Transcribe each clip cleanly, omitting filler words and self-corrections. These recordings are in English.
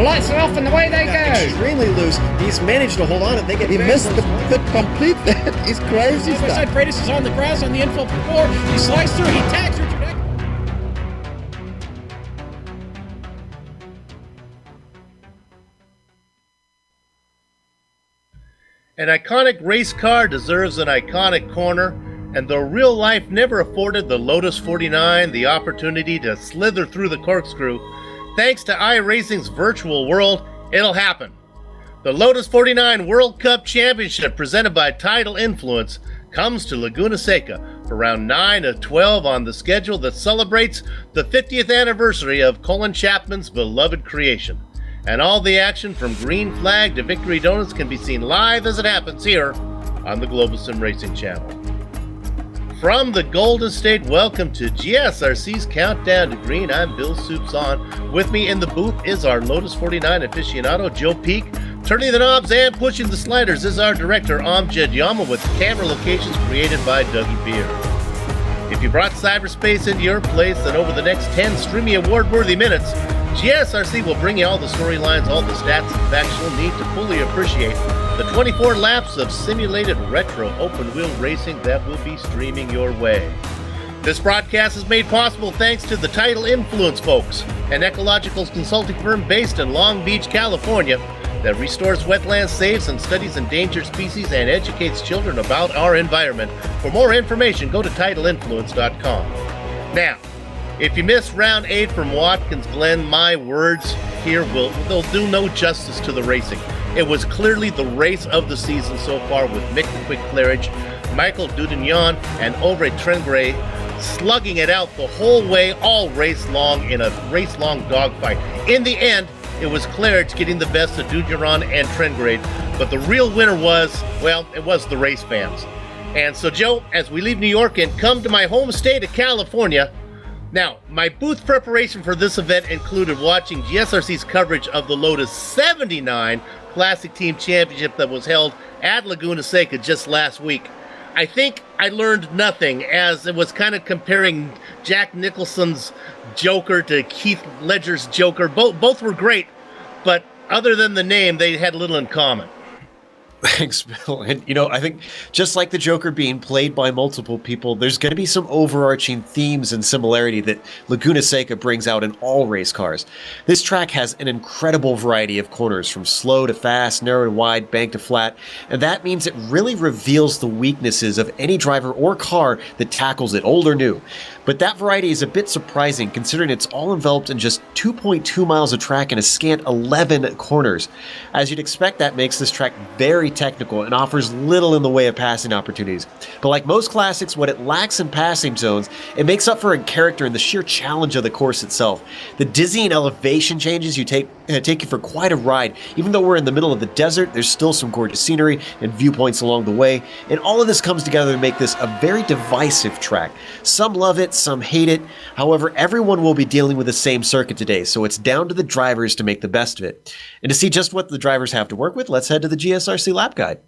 The lights are off and away they go. Extremely loose. He's managed to hold on and he missed the complete. He's crazy stuff. Side Freitas is on the grass on the infield floor. He slides through. He tags Richard Eck. An iconic race car deserves an iconic corner, and though real life never afforded the Lotus 49 the opportunity to slither through the corkscrew, thanks to iRacing's virtual world, it'll happen. The Lotus 49 World Cup Championship, presented by Tidal Influence, comes to Laguna Seca for round 9 of 12 on the schedule that celebrates the 50th anniversary of Colin Chapman's beloved creation. And all the action from Green Flag to Victory Donuts can be seen live as it happens here on the Global Sim Racing Channel. From the Golden State, welcome to GSRC's Countdown to Green. I'm Bill Soups On. With me in the booth is our Lotus 49 aficionado, Joe Peak. Turning the knobs and pushing the sliders is our director, Amjad Yama, with camera locations created by Dougie Beer. If you brought cyberspace into your place, then over the next 10 streamy award-worthy minutes, GSRC will bring you all the storylines, all the stats and facts you'll need to fully appreciate the 24 laps of simulated retro open-wheel racing that will be streaming your way. This broadcast is made possible thanks to the Tidal Influence folks, an ecological consulting firm based in Long Beach, California, that restores wetlands, saves and studies endangered species, and educates children about our environment. For more information, go to TidalInfluence.com. Now, if you missed round 8 from Watkins Glen, my words here they'll do no justice to the racing. It was clearly the race of the season so far, with Mick the Quick Claridge, Michael Dudignon, and Ovre Trengray slugging it out the whole way, all race long, in a race-long dogfight. In the end, it was Claridge getting the best of Dudignon and Trengray, but the real winner was, well, it was the race fans. And so, Joe, as we leave New York and come to my home state of California, Now, my booth preparation for this event included watching GSRC's coverage of the Lotus 79 Classic Team Championship that was held at Laguna Seca just last week. I think I learned nothing, as it was kind of comparing Jack Nicholson's Joker to Heath Ledger's Joker. Both were great, but other than the name, they had little in common. Thanks, Bill. And, I think just like the Joker being played by multiple people, there's going to be some overarching themes and similarity that Laguna Seca brings out in all race cars. This track has an incredible variety of corners, from slow to fast, narrow to wide, bank to flat, and that means it really reveals the weaknesses of any driver or car that tackles it, old or new. But that variety is a bit surprising, considering it's all enveloped in just 2.2 miles of track and a scant 11 corners. As you'd expect, that makes this track very technical and offers little in the way of passing opportunities. But like most classics, what it lacks in passing zones, it makes up for in character and the sheer challenge of the course itself. The dizzying elevation changes take you for quite a ride. Even though we're in the middle of the desert, there's still some gorgeous scenery and viewpoints along the way, and all of this comes together to make this a very divisive track. Some love it, some hate it. However, everyone will be dealing with the same circuit today, so it's down to the drivers to make the best of it. And to see just what the drivers have to work with, let's head to the GSRC lap guide.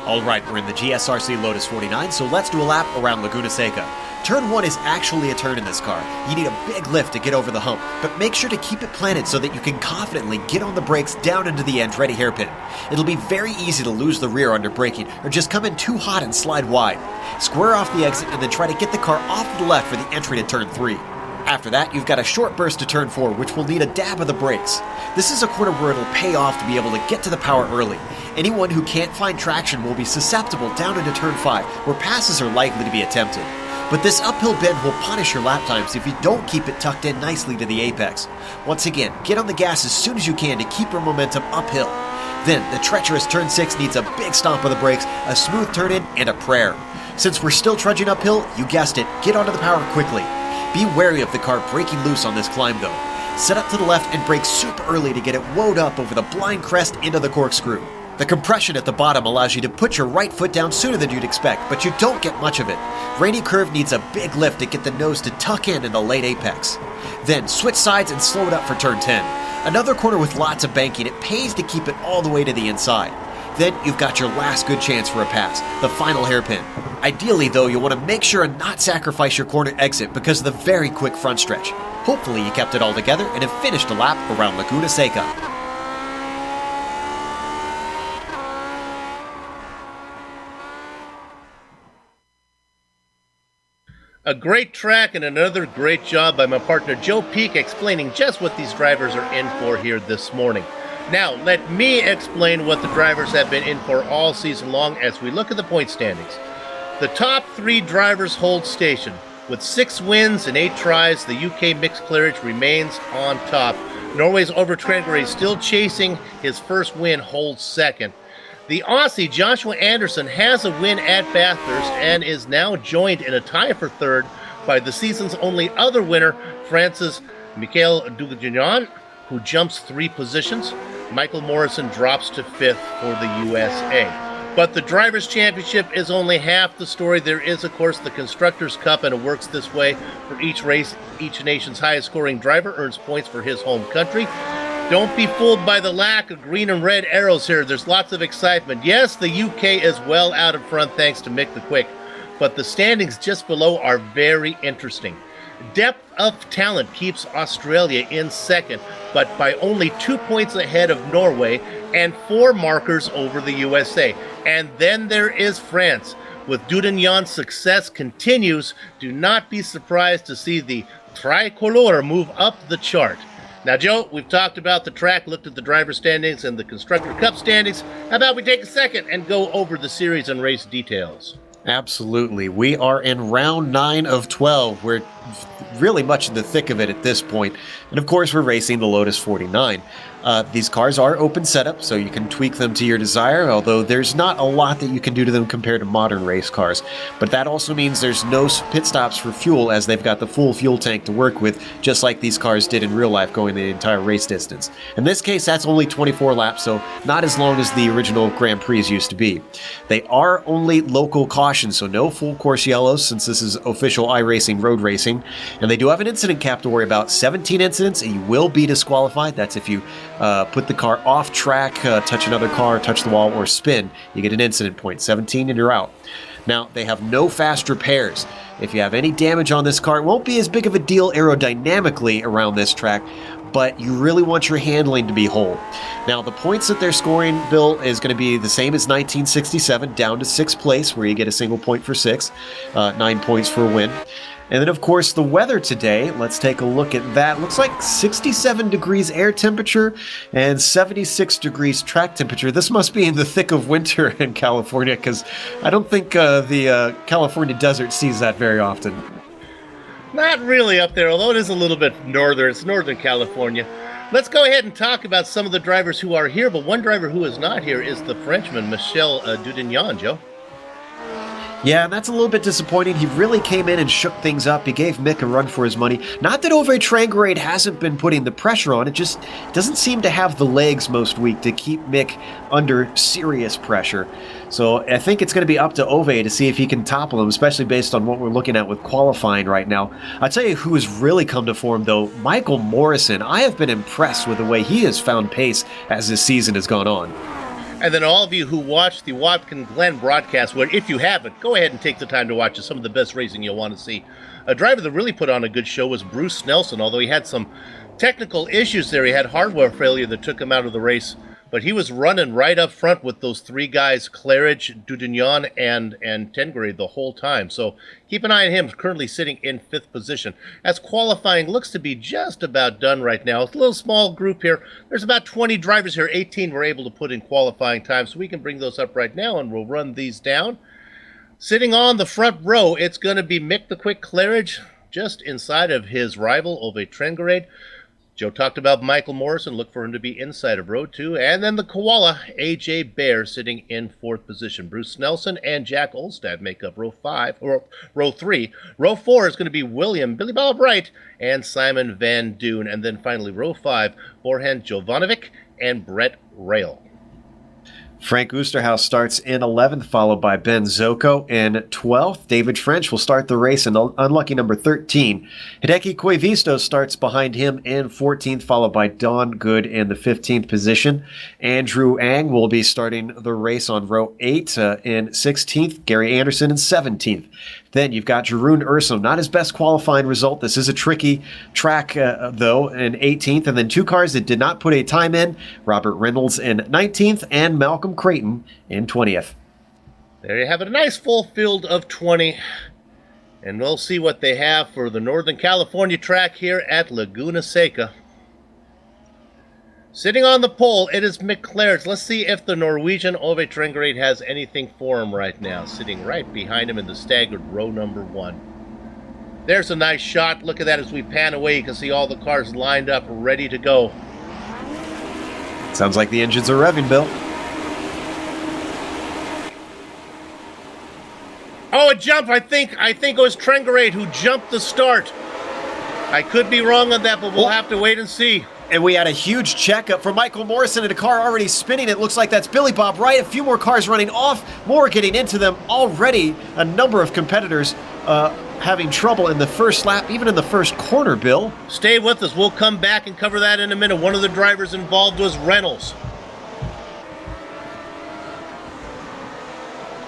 Alright, we're in the GSRC Lotus 49, so let's do a lap around Laguna Seca. Turn 1 is actually a turn in this car. You need a big lift to get over the hump, but make sure to keep it planted so that you can confidently get on the brakes down into the end ready hairpin. It'll be very easy to lose the rear under braking, or just come in too hot and slide wide. Square off the exit and then try to get the car off to the left for the entry to turn 3. After that, you've got a short burst to turn 4, which will need a dab of the brakes. This is a corner where it'll pay off to be able to get to the power early. Anyone who can't find traction will be susceptible down into turn 5, where passes are likely to be attempted. But this uphill bend will punish your lap times if you don't keep it tucked in nicely to the apex. Once again, get on the gas as soon as you can to keep your momentum uphill. Then, the treacherous turn 6 needs a big stomp of the brakes, a smooth turn in, and a prayer. Since we're still trudging uphill, you guessed it, get onto the power quickly. Be wary of the car breaking loose on this climb though. Set up to the left and brake super early to get it woed up over the blind crest into the corkscrew. The compression at the bottom allows you to put your right foot down sooner than you'd expect, but you don't get much of it. Rainy curve needs a big lift to get the nose to tuck in the late apex. Then switch sides and slow it up for turn 10. Another corner with lots of banking, it pays to keep it all the way to the inside. Then you've got your last good chance for a pass, the final hairpin. Ideally though, you'll want to make sure and not sacrifice your corner exit because of the very quick front stretch. Hopefully you kept it all together and have finished a lap around Laguna Seca. A great track and another great job by my partner Joe Peak explaining just what these drivers are in for here this morning. Now, let me explain what the drivers have been in for all season long as we look at the point standings. The top 3 drivers hold station. With 6 wins and 8 tries, the UK Mixed Claridge remains on top. Norway's Over Trengray, still chasing his first win, holds second. The Aussie Joshua Anderson has a win at Bathurst and is now joined in a tie for third by the season's only other winner, France's Michael Dugagnon, who jumps 3 positions. Michael Morrison drops to 5th for the USA. But the Drivers' Championship is only half the story. There is, of course, the Constructors' Cup, and it works this way. For each race, each nation's highest-scoring driver earns points for his home country. Don't be fooled by the lack of green and red arrows here. There's lots of excitement. Yes, the UK is well out in front thanks to Mick the Quick, but the standings just below are very interesting. Depth of talent keeps Australia in second, but by only 2 points ahead of Norway and 4 markers over the USA. And then there is France. With Dudagnon's success continues, do not be surprised to see the tricolor move up the chart. Now, Joe, we've talked about the track, looked at the driver standings and the Constructor Cup standings. How about we take a second and go over the series and race details? Absolutely. We are in round 9 of 12. We're really much in the thick of it at this point. And of course, we're racing the Lotus 49. These cars are open setup, so you can tweak them to your desire, although there's not a lot that you can do to them compared to modern race cars. But that also means there's no pit stops for fuel, as they've got the full fuel tank to work with, just like these cars did in real life going the entire race distance. In this case, that's only 24 laps, so not as long as the original Grand Prix used to be. They are only local cautions, so no full course yellows, since this is official iRacing road racing. And they do have an incident cap to worry about. 17 incidents, and you will be disqualified. That's if you put the car off track, touch another car, touch the wall, or spin. You get an incident point. 17 and you're out. Now, they have no fast repairs. If you have any damage on this car, it won't be as big of a deal aerodynamically around this track, but you really want your handling to be whole. Now, the points that they're scoring, Bill, is going to be the same as 1967, down to 6th place, where you get a single point for 6, 9 points for a win. And then, of course, the weather today, let's take a look at that. Looks like 67 degrees air temperature and 76 degrees track temperature. This must be in the thick of winter in California, because I don't think the California desert sees that very often. Not really up there, although it is a little bit northern. It's Northern California. Let's go ahead and talk about some of the drivers who are here, but one driver who is not here is the Frenchman, Michel Dudignan, Joe. Yeah, and that's a little bit disappointing. He really came in and shook things up. He gave Mick a run for his money. Not that Ove Trangarade hasn't been putting the pressure on, it just doesn't seem to have the legs most week to keep Mick under serious pressure. So I think it's going to be up to Ove to see if he can topple him, especially based on what we're looking at with qualifying right now. I'll tell you who has really come to form, though, Michael Morrison. I have been impressed with the way he has found pace as this season has gone on. And then all of you who watch the Watkins Glen broadcast, well, if you haven't, go ahead and take the time to watch it. Some of the best racing you'll want to see. A driver that really put on a good show was Bruce Nelson, although he had some technical issues there. He had hardware failure that took him out of the race. But he was running right up front with those three guys, Claridge, Dudignan, and Tengrade the whole time. So keep an eye on him, currently sitting in 5th position. As qualifying looks to be just about done right now. It's a little small group here. There's about 20 drivers here. 18 were able to put in qualifying time. So we can bring those up right now, and we'll run these down. Sitting on the front row, it's going to be Mick the Quick Claridge, just inside of his rival, Ove Trangarade. Joe talked about Michael Morrison. Look for him to be inside of row 2. And then the Koala, A.J. Bear, sitting in 4th position. Bruce Nelson and Jack Olstad make up row 3. Row 4 is going to be Billy Bob Wright, and Simon Van Doon. And then finally, row 5, Orhan Jovanovic and Brett Rail. Frank Oosterhouse starts in 11th, followed by Ben Zocco in 12th. David French will start the race in unlucky number 13. Hideki Koivisto starts behind him in 14th, followed by Don Good in the 15th position. Andrew Ang will be starting the race on row 8 in 16th. Gary Anderson in 17th. Then you've got Jeroen Urso, not his best qualifying result. This is a tricky track, though, in 18th. And then 2 cars that did not put a time in, Robert Reynolds in 19th and Malcolm Creighton in 20th. There you have it, a nice full field of 20. And we'll see what they have for the Northern California track here at Laguna Seca. Sitting on the pole, it is Mick Claridge. Let's see if the Norwegian Ove Trangarade has anything for him right now. Sitting right behind him in the staggered row number 1. There's a nice shot. Look at that as we pan away. You can see all the cars lined up, ready to go. Sounds like the engines are revving, Bill. Oh, a jump. I think it was Trangarade who jumped the start. I could be wrong on that, but we'll have to wait and see. And we had a huge checkup for Michael Morrison in a car already spinning. It looks like that's Billy Bob Wright. A few more cars running off, more getting into them. Already a number of competitors having trouble in the first lap, even in the first corner, Bill. Stay with us. We'll come back and cover that in a minute. One of the drivers involved was Reynolds.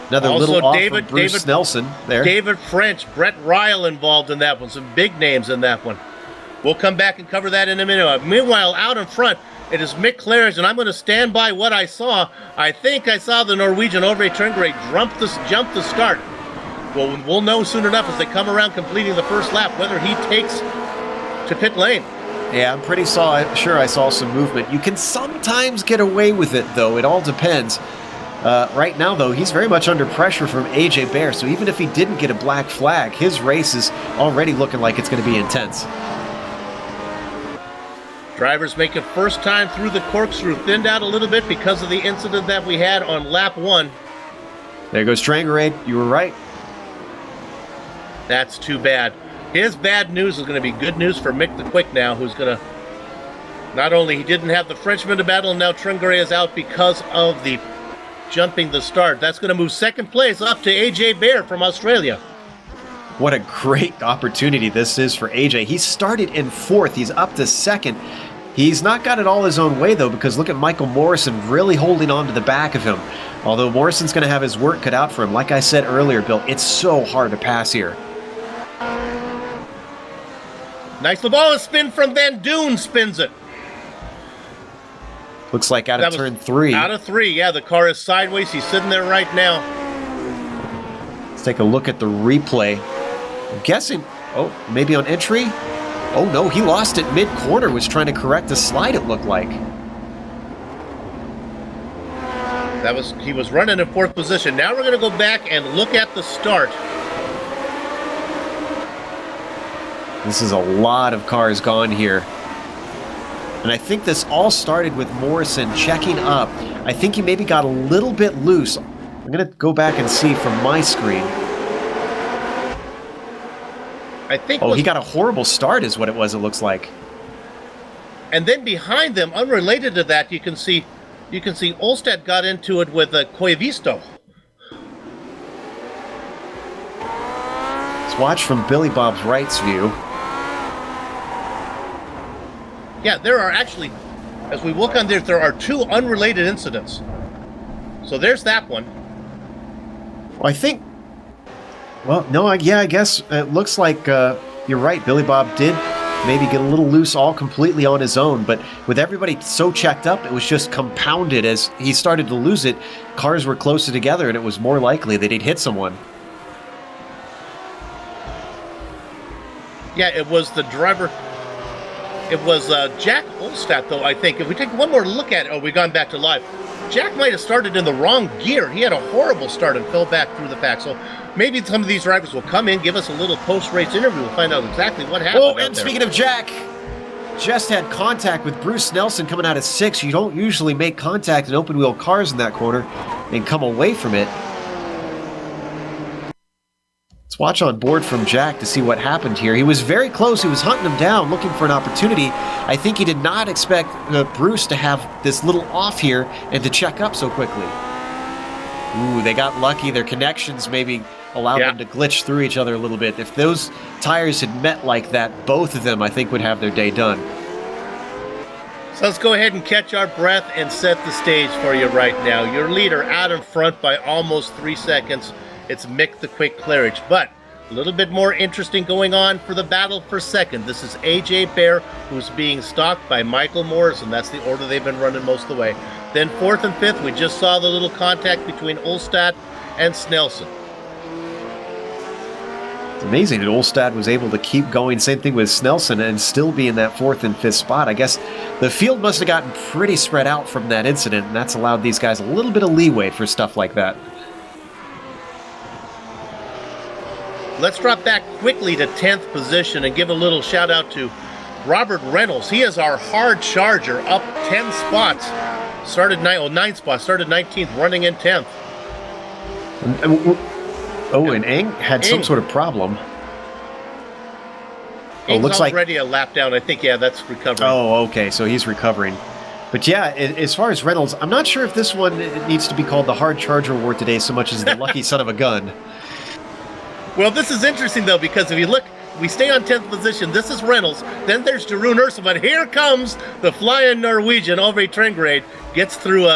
Another also, little off from Bruce Nelson there. David French, Brett Ryle involved in that one. Some big names in that one. We'll come back and cover that in a minute. Meanwhile, out in front, it is Mick Claridge, and I'm going to stand by what I saw. I think I saw the Norwegian Ove Trangarade jump the start. Well, we'll know soon enough as they come around completing the first lap whether he takes to pit lane. Yeah, I'm pretty sure I saw some movement. You can sometimes get away with it, though. It all depends. Right now, though, he's very much under pressure from A.J. Bear, so even if he didn't get a black flag, his race is already looking like it's going to be intense. Drivers making first time through the corkscrew, thinned out a little bit because of the incident that we had on lap 1. There goes Trangerade. You were right. That's too bad. His bad news is going to be good news for Mick the Quick now, who's going to... Not only he didn't have the Frenchman to battle, and now Trangerade is out because of the jumping the start. That's going to move second place up to AJ Bear from Australia. What a great opportunity this is for AJ. He started in 4th. He's up to 2nd. He's not got it all his own way, though, because look at Michael Morrison really holding on to the back of him. Although Morrison's going to have his work cut out for him. Like I said earlier, Bill, it's so hard to pass here. Nice Labala spin from Van Doon, spins it. Looks like out of turn 3. Out of 3, yeah. The car is sideways. He's sitting there right now. Let's take a look at the replay. I'm guessing, oh, maybe on entry? Oh no, he lost it mid-corner, was trying to correct a slide, it looked like. He was running in 4th position. Now we're going to go back and look at the start. This is a lot of cars gone here. And I think this all started with Morrison checking up. I think he maybe got a little bit loose. I'm going to go back and see from my screen. I think. Oh, he got a horrible start is what it was, it looks like. And then behind them, unrelated to that, you can see Olstad got into it with Coevisto. Let's watch from Billy Bob's right's view. Yeah, there are actually, as we look on there are 2 unrelated incidents. So there's that one. Well, I think, well, no, yeah, I guess it looks like you're right. Billy Bob did maybe get a little loose all completely on his own, but with everybody so checked up, it was just compounded as he started to lose it. Cars were closer together, and it was more likely that he'd hit someone. Yeah, it was the driver. It was Jack Olstad, though, I think. If we take one more look at it, oh, we've gone back to live. Jack might have started in the wrong gear. He had a horrible start and fell back through the pack. So maybe some of these drivers will come in, give us a little post-race interview. We'll find out exactly what happened. Oh, and speaking of Jack, just had contact with Bruce Nelson coming out of 6. You don't usually make contact in open-wheel cars in that corner and come away from it. Let's watch on board from Jack to see what happened here. He was very close. He was hunting him down, looking for an opportunity. I think he did not expect Bruce to have this little off here and to check up so quickly. Ooh, they got lucky. Their connections maybe allowed them to glitch through each other a little bit. If those tires had met like that, both of them, I think, would have their day done. So let's go ahead and catch our breath and set the stage for you right now. Your leader out in front by almost 3 seconds. It's Mick the Quick Claridge, but a little bit more interesting going on for the battle for second. This is AJ Bear, who's being stalked by Michael Morrison. That's the order they've been running most of the way. Then 4th and 5th, we just saw the little contact between Olstad and Snelson. It's amazing that Olstad was able to keep going. Same thing with Snelson and still be in that 4th and 5th spot. I guess the field must have gotten pretty spread out from that incident, and that's allowed these guys a little bit of leeway for stuff like that. Let's drop back quickly to 10th position and give a little shout out to Robert Reynolds. He is our hard charger, up 10 spots. Started 9 spots, started 19th, running in 10th. And Eng had some sort of problem. Eng's looks already a lap down. I think, yeah, that's recovering. Oh, okay, so he's recovering. But yeah, as far as Reynolds, I'm not sure if this one needs to be called the Hard Charger Award today so much as the Lucky Son of a Gun. Well, this is interesting, though, because if you look, we stay on 10th position. This is Reynolds. Then there's Jeroen Ursa. But here comes the flying Norwegian, Ove Trengrade. Gets through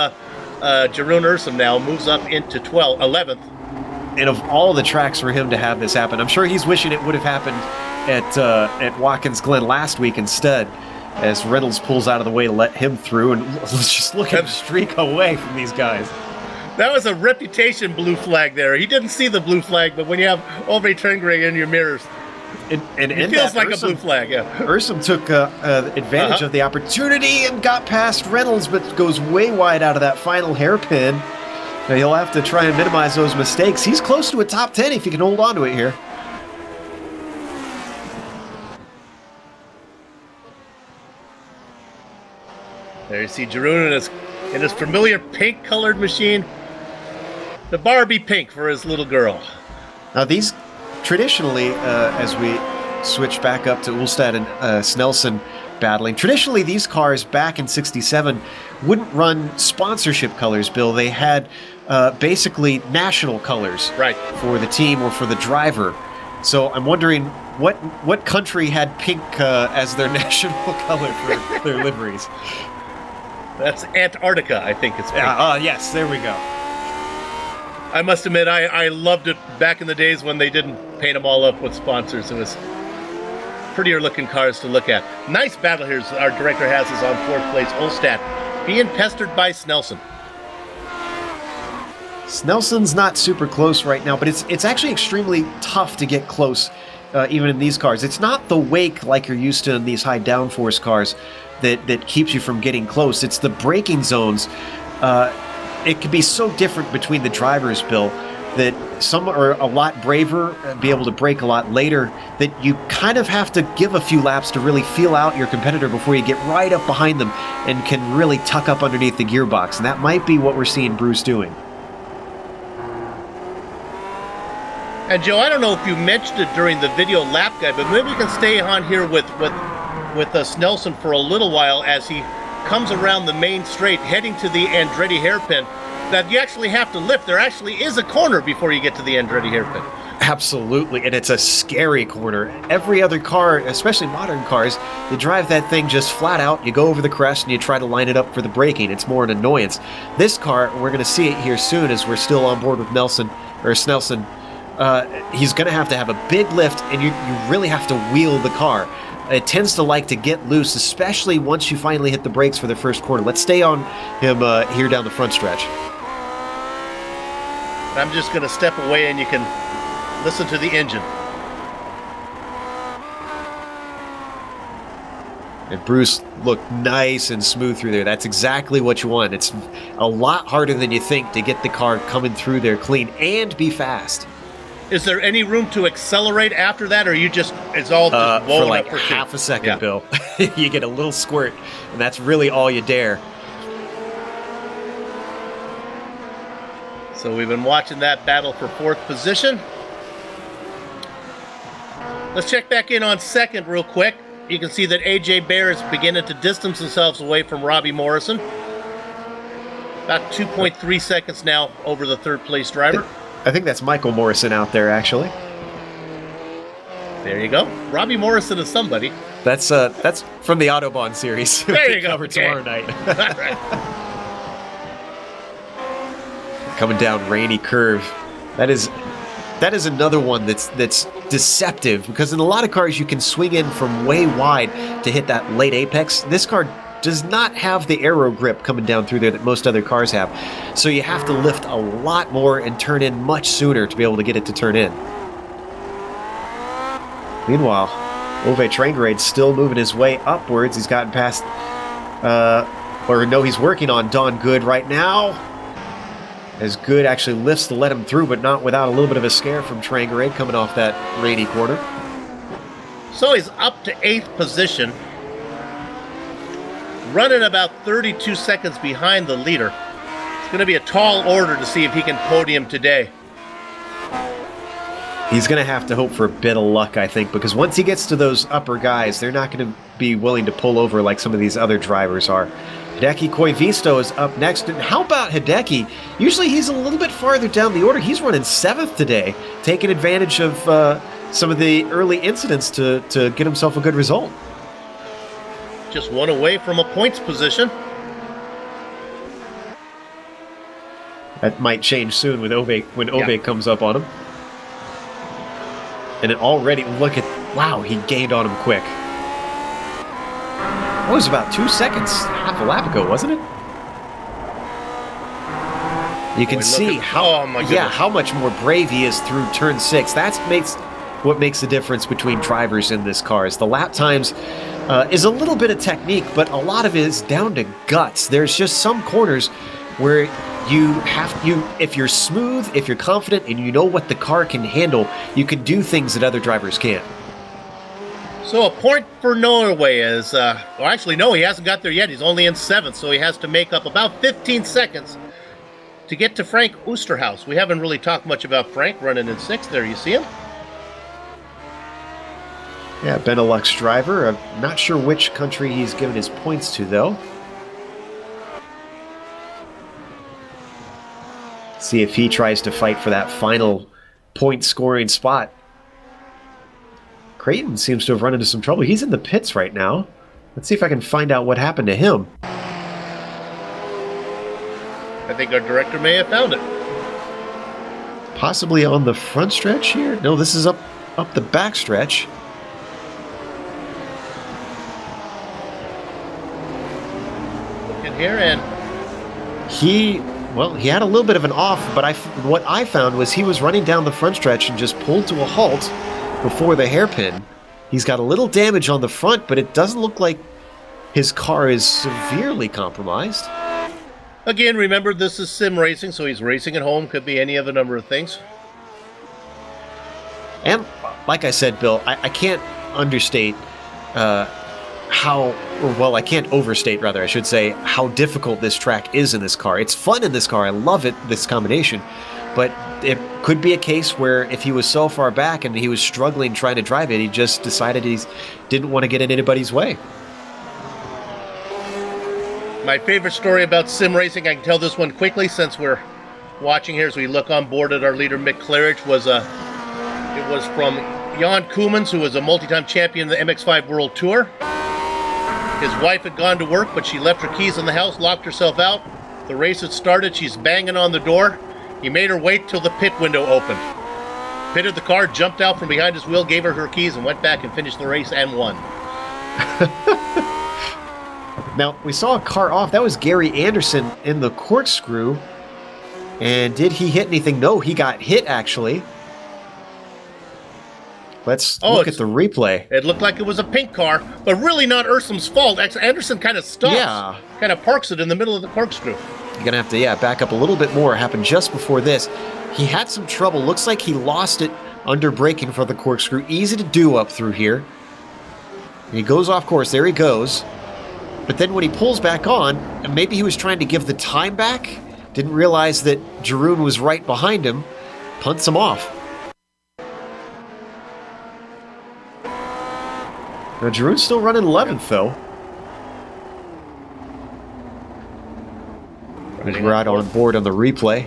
Jeroen Ursa now, moves up into 11th. And of all the tracks for him to have this happen, I'm sure he's wishing it would have happened at Watkins Glen last week instead, as Reynolds pulls out of the way to let him through. And let's just look at him streak away from these guys. That was a reputation blue flag there. He didn't see the blue flag, but when you have Ove Trengrade in your mirrors, it feels like a blue flag, yeah. Ursum took advantage of the opportunity and got past Reynolds, but goes way wide out of that final hairpin. Now he'll have to try and minimize those mistakes. He's close to a top 10 if he can hold on to it here. There you see Jeroen in his familiar pink-colored machine. The Barbie pink for his little girl. Now these, traditionally, as we switch back up to Ulstad and Snelson battling, traditionally these cars back in 67 wouldn't run sponsorship colors, Bill. They had basically national colors Right. for the team or for the driver. So I'm wondering what country had pink as their national color for their liveries? That's Antarctica, I think it's pink. Yes, there we go. I must admit, I loved it back in the days when they didn't paint them all up with sponsors. It was prettier looking cars to look at. Nice battle here. Our director has us on fourth place. Olstad being pestered by Snelson. Snelson's not super close right now, but it's actually extremely tough to get close, even in these cars. It's not the wake like you're used to in these high downforce cars that keeps you from getting close. It's the braking zones. It can be so different between the drivers, Bill, that some are a lot braver, be able to brake a lot later, that you kind of have to give a few laps to really feel out your competitor before you get right up behind them and can really tuck up underneath the gearbox. And that might be what we're seeing Bruce doing. And Joe, I don't know if you mentioned it during the video lap guide, but maybe we can stay on here with Snelson for a little while as he comes around the main straight, heading to the Andretti hairpin. That you actually have to lift. There actually is a corner before you get to the Andretti hairpin. Absolutely, and it's a scary corner. Every other car, especially modern cars, you drive that thing just flat out, you go over the crest and you try to line it up for the braking. It's more an annoyance. This car, we're going to see it here soon as we're still on board with Snelson. He's going to have a big lift, and you really have to wheel the car. It tends to like to get loose, especially once you finally hit the brakes for the first corner. Let's stay on him here down the front stretch. I'm just going to step away and you can listen to the engine. And Bruce looked nice and smooth through there. That's exactly what you want. It's a lot harder than you think to get the car coming through there clean and be fast. Is there any room to accelerate after that, or it's all just blowing for like up for half a second, Yeah. Bill? You get a little squirt, and that's really all you dare. So we've been watching that battle for fourth position. Let's check back in on second real quick. You can see that AJ Bear is beginning to distance themselves away from Robbie Morrison. About 2.3 seconds now over the third place driver. I think that's Michael Morrison out there, actually. There you go. Robbie Morrison is somebody. That's from the Autobahn series. There you go. Cover Okay. tomorrow night. All right. Coming down rainy curve. That is another one that's deceptive, because in a lot of cars you can swing in from way wide to hit that late apex. This car does not have the aero grip coming down through there that most other cars have. So you have to lift a lot more and turn in much sooner to be able to get it to turn in. Meanwhile, Ove Trangrade's still moving his way upwards. He's gotten past, he's working on Don Good right now. As Good actually lifts to let him through, but not without a little bit of a scare from Trangrade coming off that rainy corner. So he's up to 8th position, running about 32 seconds behind the leader. It's going to be a tall order to see if he can podium today. He's going to have to hope for a bit of luck, I think, because once he gets to those upper guys, they're not going to be willing to pull over like some of these other drivers are. Hideki Koivisto is up next. And how about Hideki? Usually he's a little bit farther down the order. He's running 7th today, taking advantage of some of the early incidents to get himself a good result. Just one away from a points position. That might change soon with when Ove comes up on him. And it already, wow, he gained on him quick. That was about 2 seconds, half a lap ago, wasn't it? You can see how much more brave he is through turn 6. That's what makes the difference between drivers in this car. Is the lap times is a little bit of technique, but a lot of it is down to guts. There's just some corners where if you're smooth, if you're confident, and you know what the car can handle, you can do things that other drivers can't. So a point for Norway is, well, actually, no, he hasn't got there yet. He's only in 7th, so he has to make up about 15 seconds to get to Frank Oosterhuis. We haven't really talked much about Frank running in 6th there. You see him? Yeah, Benelux driver. I'm not sure which country he's given his points to, though. See if he tries to fight for that final point-scoring spot. Creighton seems to have run into some trouble. He's in the pits right now. Let's see if I can find out what happened to him. I think our director may have found it. Possibly on the front stretch here? No, this is up the back stretch. In here, and he had a little bit of an off, but what I found was he was running down the front stretch and just pulled to a halt before the hairpin. He's got a little damage on the front, but it doesn't look like his car is severely compromised. again, remember this is sim racing, so he's racing at home. Could be any of a number of things. And like I said, Bill, I can't understate I can't overstate, rather, I should say, how difficult this track is in this car. It's fun in this car. I love it, this combination. But it could be a case where if he was so far back and he was struggling trying to drive it, he just decided he didn't want to get in anybody's way. My favorite story about sim racing, I can tell this one quickly since we're watching here as we look on board at our leader, Mick Claridge, it was from Jan Koemans, who was a multi-time champion in the MX-5 World Tour. His wife had gone to work, but she left her keys in the house, locked herself out. The race had started. She's banging on the door. He made her wait till the pit window opened. Pitted the car, jumped out from behind his wheel, gave her her keys, and went back and finished the race and won. Now, we saw a car off. That was Gary Anderson in the corkscrew. And did he hit anything? No, he got hit, actually. Let's look at the replay. It looked like it was a pink car, but really not Ursum's fault. Anderson kind of stops. Yeah. Kind of parks it in the middle of the corkscrew. You're going to have to, back up a little bit more. It happened just before this. He had some trouble. Looks like he lost it under braking for the corkscrew. Easy to do up through here. He goes off course. There he goes. But then when he pulls back on, and maybe he was trying to give the time back, didn't realize that Jeroen was right behind him, punts him off. Now, Jeroen's still running 11th, though. He's right on board on the replay.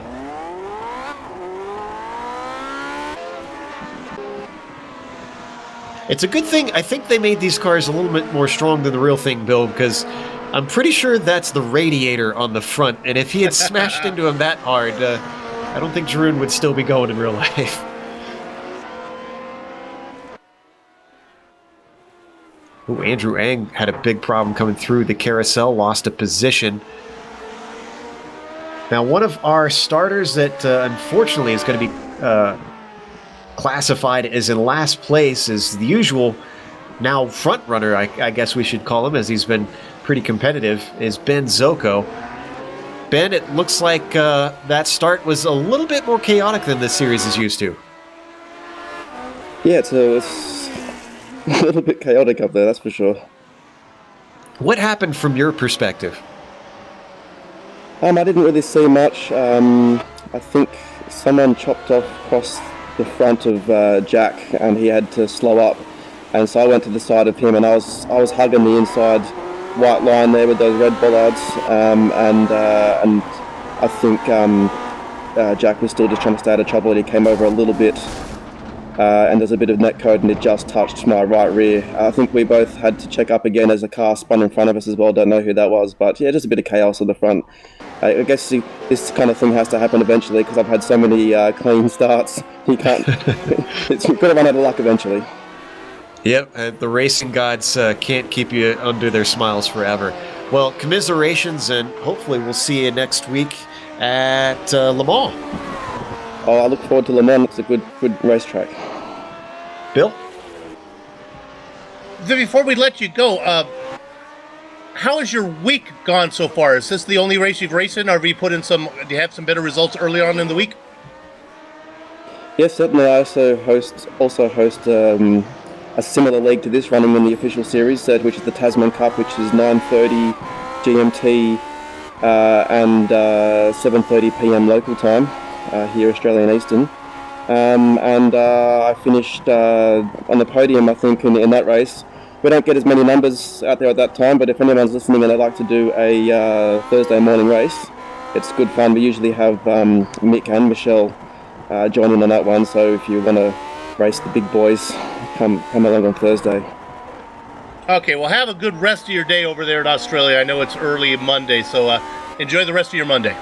It's a good thing. I think they made these cars a little bit more strong than the real thing, Bill, because I'm pretty sure that's the radiator on the front, and if he had smashed into him that hard, I don't think Jeroen would still be going in real life. Ooh, Andrew Ang had a big problem coming through the carousel, lost a position. Now, one of our starters that unfortunately is going to be classified as in last place is the usual now front runner, I guess we should call him, as he's been pretty competitive, is Ben Zoko. Ben, it looks like that start was a little bit more chaotic than this series is used to. Yeah, it's a little bit chaotic up there, that's for sure. What happened from your perspective? I didn't really see much. I think someone chopped off across the front of Jack, and he had to slow up. And so I went to the side of him, and I was hugging the inside white line there with those red bollards. And I think Jack was still just trying to stay out of trouble, and he came over a little bit. And there's a bit of net code, and it just touched my right rear. I think we both had to check up again as a car spun in front of us as well. Don't know who that was, but yeah, just a bit of chaos on the front. I guess this kind of thing has to happen eventually, because I've had so many clean starts. You can't. You've got to run out of luck eventually. Yep, the racing gods can't keep you under their smiles forever. Well, commiserations, and hopefully we'll see you next week at Le Mans. Oh, I look forward to Le Mans. It's a good racetrack. Bill? Before we let you go, how has your week gone so far? Is this the only race you've raced in, or have you put in do you have some better results early on in the week? Yes, certainly. I also host a similar league to this running in the official series, which is the Tasman Cup, which is 9:30 GMT and 7:30 PM local time here, Australian Eastern. And I finished on the podium, I think, in that race. We don't get as many numbers out there at that time, but if anyone's listening and they'd like to do a Thursday morning race, it's good fun. We usually have Mick and Michelle join in on that one, so if you want to race the big boys, come along on Thursday. Okay, well, have a good rest of your day over there in Australia. I know it's early Monday, so enjoy the rest of your Monday.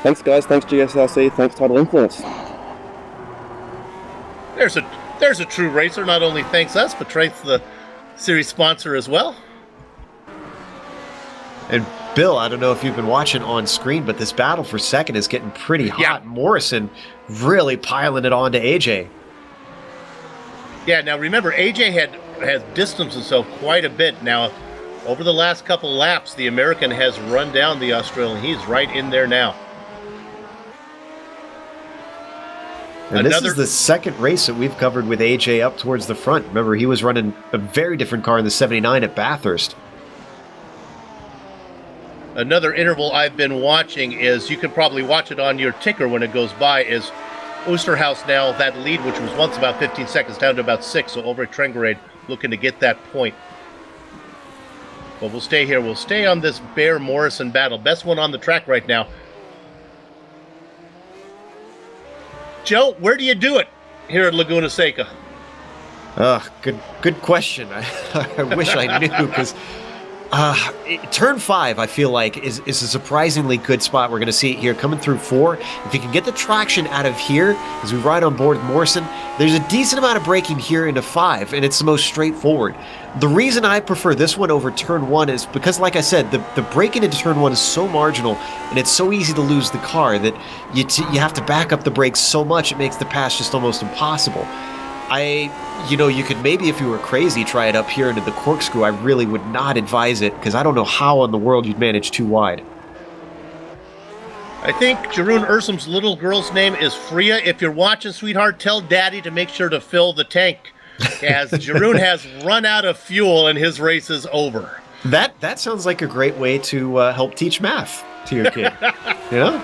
Thanks, guys. Thanks, GSRC. Thanks, Tidal Influence. There's a true racer. Not only thanks us, but thanks the series sponsor as well. And Bill, I don't know if you've been watching on screen, but this battle for second is getting pretty hot. Yeah. Morrison really piling it on to AJ. Yeah, now remember, AJ has distanced himself quite a bit. Now, over the last couple laps, the American has run down the Australian. He's right in there now. And this is the second race that we've covered with AJ up towards the front. Remember, he was running a very different car in the 79 at Bathurst. Another interval I've been watching is, you can probably watch it on your ticker when it goes by, is Oosterhuis now, that lead, which was once about 15 seconds, down to about 6, so over at Trengerade, looking to get that point. But we'll stay here. We'll stay on this Bear-Morrison battle. Best one on the track right now. Joe, where do you do it here at Laguna Seca? Good question. I wish I knew, because turn 5, I feel like, is a surprisingly good spot. We're going to see it here coming through 4. If you can get the traction out of here as we ride on board Morrison, there's a decent amount of braking here into 5, and it's the most straightforward. The reason I prefer this one over turn 1 is because, like I said, the braking into turn 1 is so marginal, and it's so easy to lose the car that you have to back up the brakes so much it makes the pass just almost impossible. You could maybe, if you were crazy, try it up here into the corkscrew. I really would not advise it, because I don't know how in the world you'd manage too wide. I think Jeroen Ursum's little girl's name is Freya. If you're watching, sweetheart, tell Daddy to make sure to fill the tank, as Jeroen has run out of fuel and his race is over. That sounds like a great way to help teach math to your kid. You know?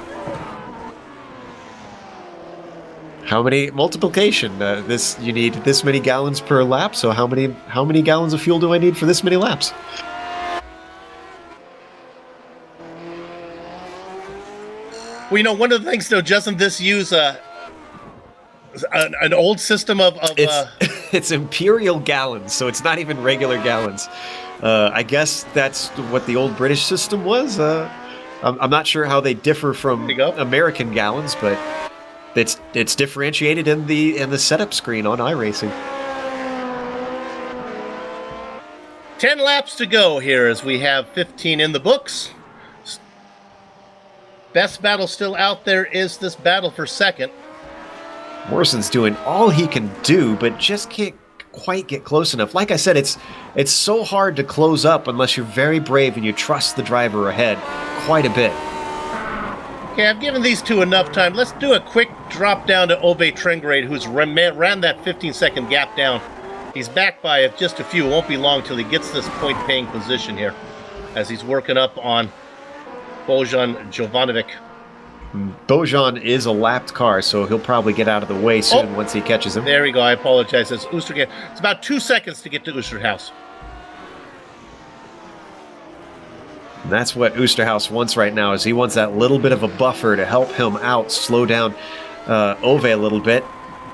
How many multiplication? You need this many gallons per lap. So how many gallons of fuel do I need for this many laps? Well, one of the things, though, doesn't this use an old system of it's imperial gallons, so it's not even regular gallons. I guess that's what the old British system was. I'm not sure how they differ from American gallons, but it's differentiated in the setup screen on iRacing. 10 laps to go here, as we have 15 in the books. Best battle still out there is this battle for second. Morrison's doing all he can do, but just can't quite get close enough. Like I said, it's so hard to close up unless you're very brave and you trust the driver ahead quite a bit. Okay, I've given these two enough time. Let's do a quick drop down to Ove Trengrade, who's ran that 15-second gap down. He's back by just a few. It won't be long till he gets this point-paying position here, as he's working up on Bojan Jovanovic. Bojan is a lapped car, so he'll probably get out of the way soon once he catches him. There we go. I apologize. It's Oosterhuis. It's about 2 seconds to get to Oosterhuis. And that's what Oosterhuis wants right now, is he wants that little bit of a buffer to help him out, slow down Ove a little bit.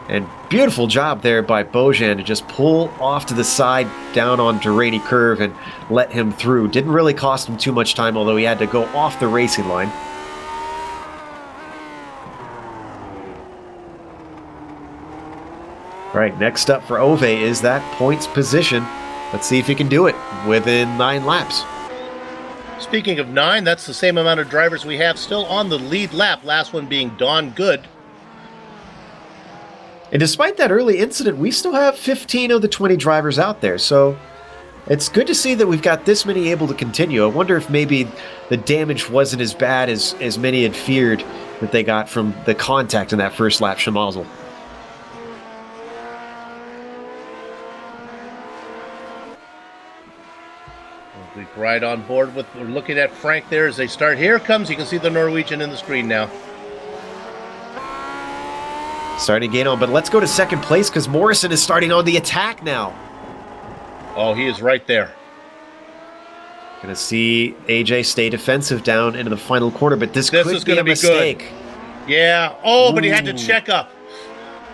And beautiful job there by Bojan to just pull off to the side down onto Rainy Curve and let him through. Didn't really cost him too much time, although he had to go off the racing line. All right, next up for Ove is that points position. Let's see if he can do it within 9 laps. Speaking of 9, that's the same amount of drivers we have still on the lead lap, last one being Don Good. And despite that early incident, we still have 15 of the 20 drivers out there, so it's good to see that we've got this many able to continue. I wonder if maybe the damage wasn't as bad as many had feared that they got from the contact in that first lap, Schmazel. We're right on board with, we're looking at Frank there as they start. Here comes, you can see the Norwegian in the screen now. Starting to gain on, but let's go to second place because Morrison is starting on the attack now. Oh, he is right there. Gonna see AJ stay defensive down into the final corner, but this could is be gonna a be mistake. good. Yeah. Oh, but he had to check up.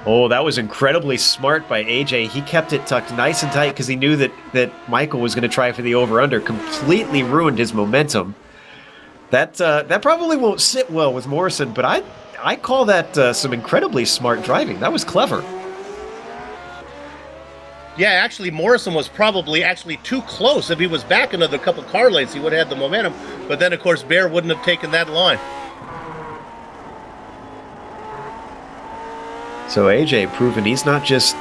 Oh, that was incredibly smart by AJ. He kept it tucked nice and tight because he knew that Michael was going to try for the over-under. Completely ruined his momentum. That probably won't sit well with Morrison, but I call that some incredibly smart driving. That was clever. Yeah, actually, Morrison was probably actually too close. If he was back another couple car lengths, he would have had the momentum. But then, of course, Bear wouldn't have taken that line. So AJ proving he's not just